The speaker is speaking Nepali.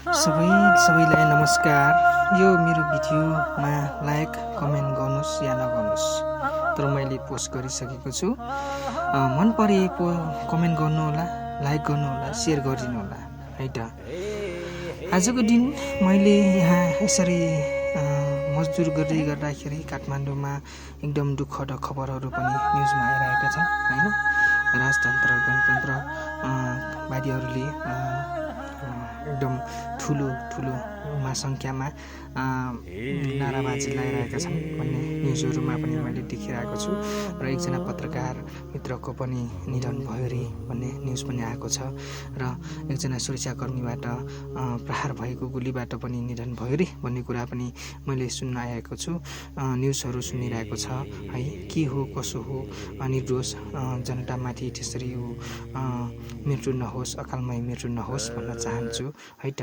सबैलाई नमस्कार। यो मेरो भिडियोमा लाइक कमेन्ट गर्नुस् या नगर्नुस्, तर मैले पोस्ट गरिसकेको छु। मन परे कमेन्ट गर्नु होला, लाइक गर्नु होला, शेयर गरिदिनु होला है त। आजको दिन मैले यहाँ यसरी मजदुर गर्दाखेरि काठमाडौँमा एकदम दुःखद खबरहरू पनि न्युजमा आइरहेका छन् हैन। राजतन्त्र गणतन्त्रवादीहरूले एकदम ठुलो संख्यामा नाराबाजी लगाइरहेका छन् भन्ने न्युजहरूमा पनि मैले देखिरहेको छु। र एकजना पत्रकार मित्रको पनि निधन भयो रे भन्ने न्युज पनि आएको छ। र एकजना सुरक्षाकर्मीबाट प्रहार भएको गोलीबाट पनि निधन भयो रे भन्ने कुरा पनि मैले सुन्न आएको छु। न्युजहरू सुनिरहेको छ है। के हो कसो हो, निर्दोष जनतामाथि त्यसरी मृत्यु नहोस्, अकालमै मृत्यु नहोस् भन्न चाहन्छु है त।